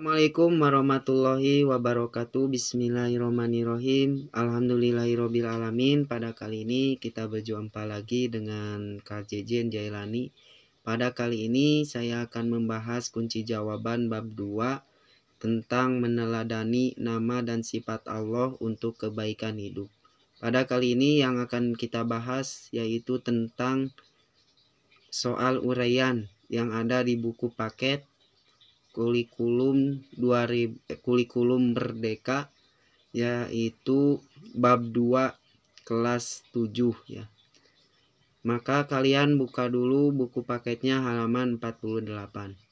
Assalamualaikum warahmatullahi wabarakatuh. Bismillahirrahmanirrahim. Alhamdulillahirabbil alamin. Pada kali ini kita berjumpa lagi dengan Kak Jejen Jailani. Pada kali ini saya akan membahas kunci jawaban bab 2 tentang meneladani nama dan sifat Allah untuk kebaikan hidup. Pada kali ini yang akan kita bahas yaitu tentang soal uraian yang ada di buku paket kurikulum Merdeka, yaitu bab 2 kelas 7 ya. Maka kalian buka dulu buku paketnya halaman 48.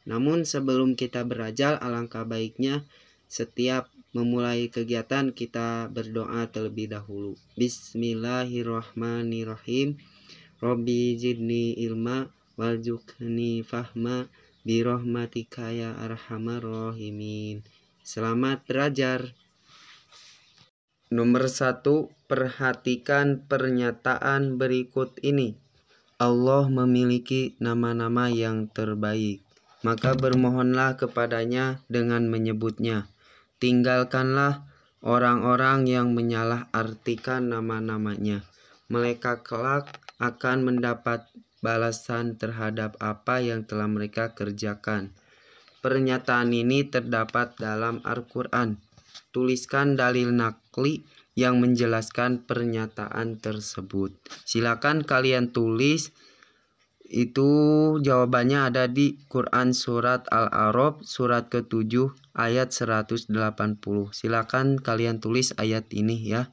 Namun sebelum kita berajal, alangkah baiknya setiap memulai kegiatan kita berdoa terlebih dahulu. Bismillahirrahmanirrahim. Robbi zidni ilma warzuqni fahma birahmatika ya arhamar rahimin. Selamat belajar. Nomor 1, perhatikan pernyataan berikut ini. Allah memiliki nama-nama yang terbaik, maka bermohonlah kepadanya dengan menyebutnya. Tinggalkanlah orang-orang yang menyalahartikan nama-namanya. Mereka kelak akan mendapat balasan terhadap apa yang telah mereka kerjakan. Pernyataan ini terdapat dalam Al-Quran. Tuliskan dalil nakli yang menjelaskan pernyataan tersebut. Silakan kalian tulis. Itu jawabannya ada di Quran surat Al-A'raf surat ke-7 ayat 180. Silakan kalian tulis ayat ini ya.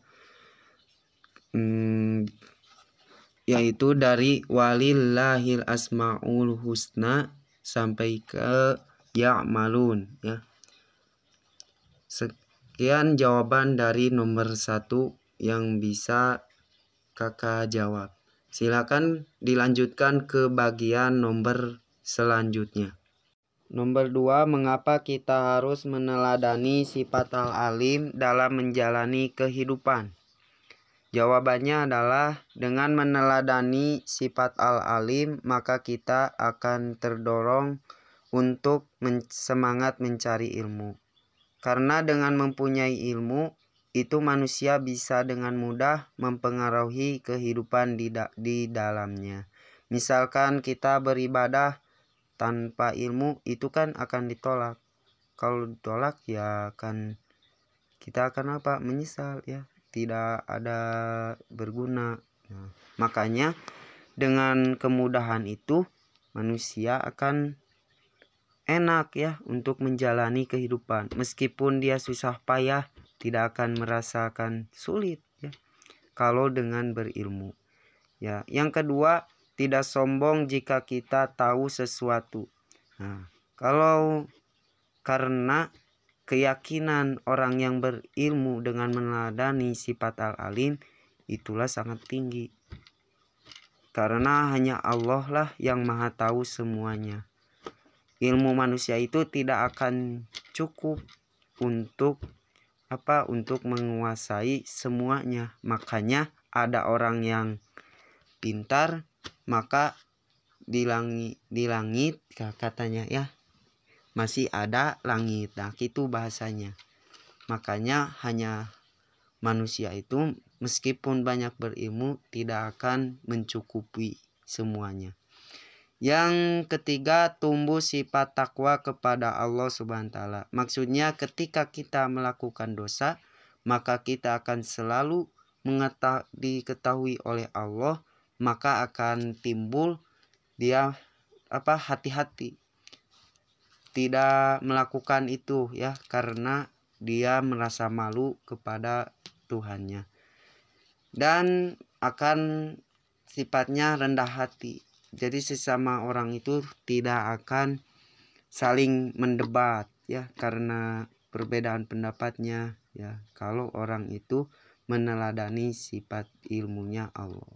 Yaitu dari walillahil asmaul husna sampai ke ya'malun ya. Sekian jawaban dari nomor 1 yang bisa kakak jawab. Silakan dilanjutkan ke bagian nomor selanjutnya. Nomor 2, mengapa kita harus meneladani sifat al-alim dalam menjalani kehidupan? Jawabannya adalah dengan meneladani sifat al-alim, maka kita akan terdorong untuk semangat mencari ilmu. Karena dengan mempunyai ilmu, itu manusia bisa dengan mudah mempengaruhi kehidupan di dalamnya. Misalkan kita beribadah tanpa ilmu, itu kan akan ditolak. Kalau ditolak ya kita akan apa? Menyesal ya. Tidak ada berguna. Nah, makanya dengan kemudahan itu manusia akan enak ya untuk menjalani kehidupan. Meskipun dia susah payah, tidak akan merasakan sulit ya kalau dengan berilmu. Ya, yang kedua, tidak sombong jika kita tahu sesuatu. Nah, kalau karena keyakinan orang yang berilmu dengan meneladani sifat al-alim itulah sangat tinggi. Karena hanya Allah lah yang maha tahu semuanya. Ilmu manusia itu tidak akan cukup untuk menguasai semuanya. Makanya ada orang yang pintar, maka di langit katanya ya masih ada langit. Nah, itu bahasanya. Makanya hanya manusia itu meskipun banyak berilmu tidak akan mencukupi semuanya. Yang ketiga, tumbuh sifat takwa kepada Allah Subhanahu wa taala. Maksudnya ketika kita melakukan dosa, maka kita akan selalu diketahui oleh Allah, maka akan timbul dia hati-hati tidak melakukan itu ya, karena dia merasa malu kepada Tuhannya, dan akan sifatnya rendah hati. Jadi sesama orang itu tidak akan saling mendebat ya karena perbedaan pendapatnya ya, kalau orang itu meneladani sifat ilmunya Allah.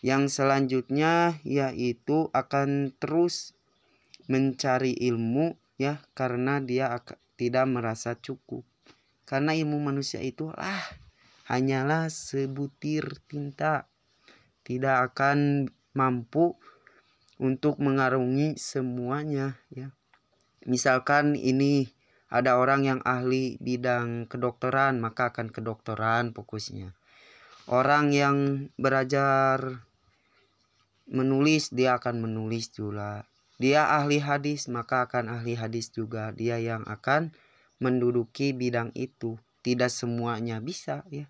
Yang selanjutnya yaitu akan terus mencari ilmu ya, karena dia tidak merasa cukup. Karena ilmu manusia itu hanyalah sebutir tinta, tidak akan mampu untuk mengarungi semuanya ya. Misalkan ini Ada orang yang ahli bidang kedokteran, maka akan kedokteran fokusnya. Orang yang belajar menulis, dia akan menulis juga. Dia ahli hadis, maka akan ahli hadis juga. Dia yang akan menduduki bidang itu. Tidak semuanya bisa ya.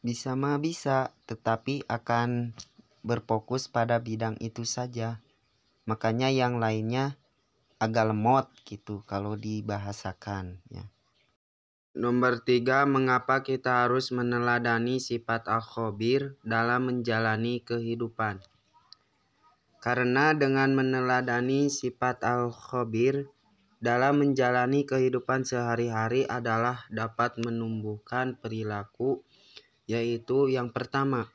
Bisa mah bisa, tetapi akan berfokus pada bidang itu saja. Makanya yang lainnya agak lemot gitu kalau dibahasakan ya. Nomor 3, mengapa kita harus meneladani sifat al-khabir dalam menjalani kehidupan? Karena dengan meneladani sifat al-khabir dalam menjalani kehidupan sehari-hari adalah dapat menumbuhkan perilaku, yaitu yang pertama,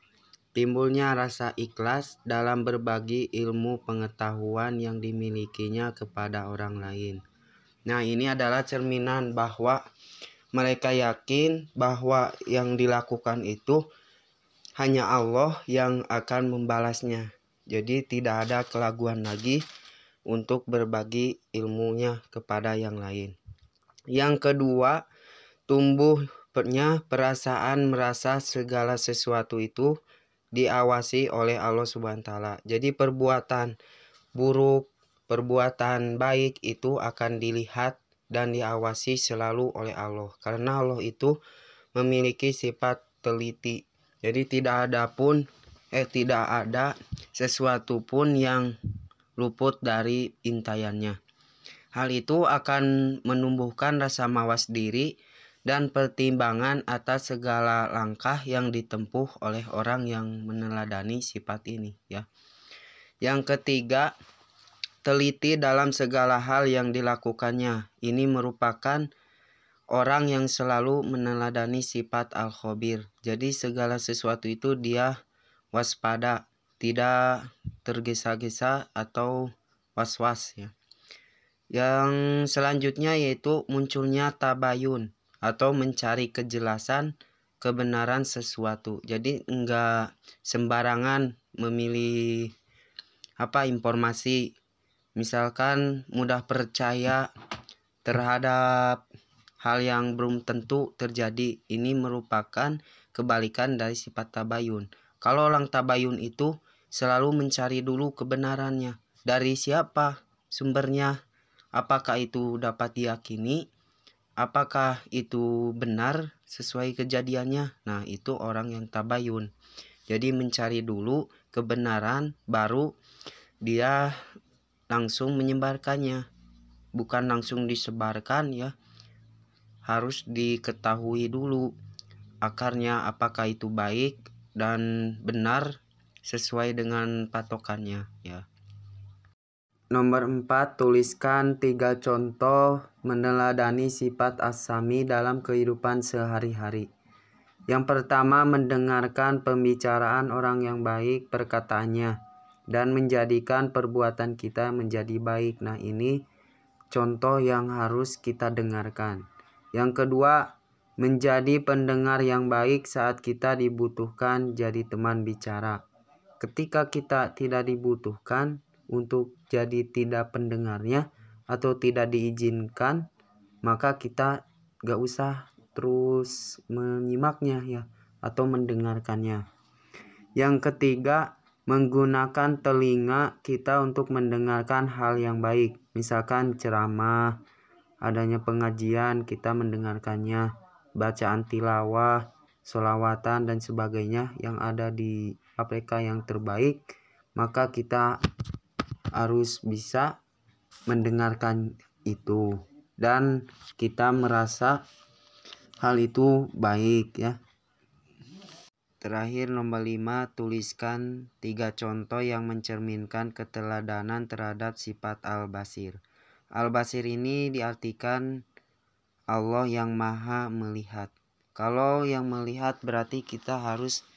timbulnya rasa ikhlas dalam berbagi ilmu pengetahuan yang dimilikinya kepada orang lain. Nah, ini adalah cerminan bahwa mereka yakin bahwa yang dilakukan itu hanya Allah yang akan membalasnya. Jadi tidak ada keraguan lagi untuk berbagi ilmunya kepada yang lain. Yang kedua, tumbuhnya perasaan merasa segala sesuatu itu diawasi oleh Allah Subhanahu wa taala. Jadi perbuatan buruk, perbuatan baik itu akan dilihat dan diawasi selalu oleh Allah. Karena Allah itu memiliki sifat teliti. Jadi tidak ada sesuatu pun yang luput dari intaiannya. Hal itu akan menumbuhkan rasa mawas diri dan pertimbangan atas segala langkah yang ditempuh oleh orang yang meneladani sifat ini ya. Yang ketiga, teliti dalam segala hal yang dilakukannya. Ini merupakan orang yang selalu meneladani sifat al-khabir. Jadi segala sesuatu itu dia waspada, tidak tergesa-gesa atau was-was ya. Yang selanjutnya yaitu munculnya tabayun atau mencari kejelasan kebenaran sesuatu. Jadi enggak sembarangan memilih informasi. Misalkan mudah percaya terhadap hal yang belum tentu terjadi. Ini merupakan kebalikan dari sifat tabayun. Kalau orang tabayun itu selalu mencari dulu kebenarannya. Dari siapa sumbernya? Apakah itu dapat diyakini? Apakah itu benar sesuai kejadiannya? Nah, itu orang yang tabayun. Jadi mencari dulu kebenaran, baru dia langsung menyebarkannya. Bukan langsung disebarkan ya. Harus diketahui dulu akarnya, apakah itu baik dan benar sesuai dengan patokannya ya. Nomor 4, tuliskan 3 contoh meneladani sifat as-sami dalam kehidupan sehari-hari. Yang pertama, mendengarkan pembicaraan orang yang baik perkataannya dan menjadikan perbuatan kita menjadi baik. Nah, ini contoh yang harus kita dengarkan. Yang kedua, menjadi pendengar yang baik saat kita dibutuhkan, jadi teman bicara. Ketika kita tidak dibutuhkan untuk jadi tidak pendengarnya atau tidak diizinkan, maka kita gak usah terus menyimaknya ya atau mendengarkannya. Yang ketiga, menggunakan telinga kita untuk mendengarkan hal yang baik. Misalkan ceramah, adanya pengajian, kita mendengarkannya, bacaan tilawah, sholawatan dan sebagainya yang ada di APK yang terbaik, maka kita harus bisa mendengarkan itu dan kita merasa hal itu baik ya. Terakhir nomor 5, tuliskan 3 contoh yang mencerminkan keteladanan terhadap sifat al-basir. Al-basir ini diartikan Allah yang maha melihat. Kalau yang melihat berarti kita harus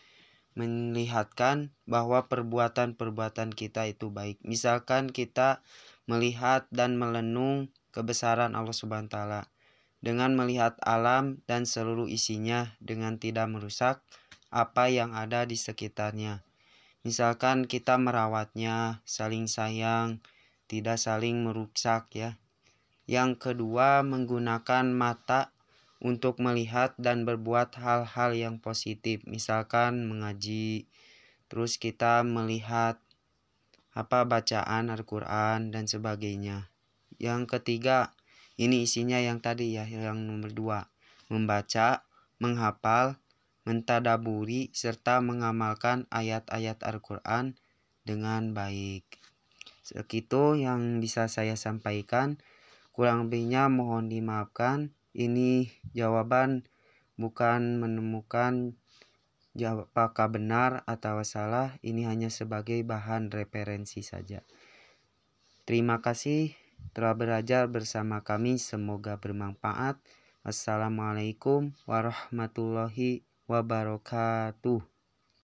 melihatkan bahwa perbuatan-perbuatan kita itu baik. Misalkan kita melihat dan melenung kebesaran Allah Subhanahu wa taala dengan melihat alam dan seluruh isinya dengan tidak merusak apa yang ada di sekitarnya. Misalkan kita merawatnya, saling sayang, tidak saling merusak ya. Yang kedua, menggunakan mata untuk melihat dan berbuat hal-hal yang positif. Misalkan mengaji, terus kita melihat bacaan Al-Quran dan sebagainya. Yang ketiga, ini isinya yang tadi ya, yang nomor 2. Membaca, menghafal, mentadaburi, serta mengamalkan ayat-ayat Al-Quran dengan baik. Segitu yang bisa saya sampaikan. Kurang lebihnya mohon dimaafkan. Ini jawaban bukan menemukan apakah benar atau salah. Ini hanya sebagai bahan referensi saja. Terima kasih telah belajar bersama kami. Semoga bermanfaat. Wassalamualaikum warahmatullahi wabarakatuh.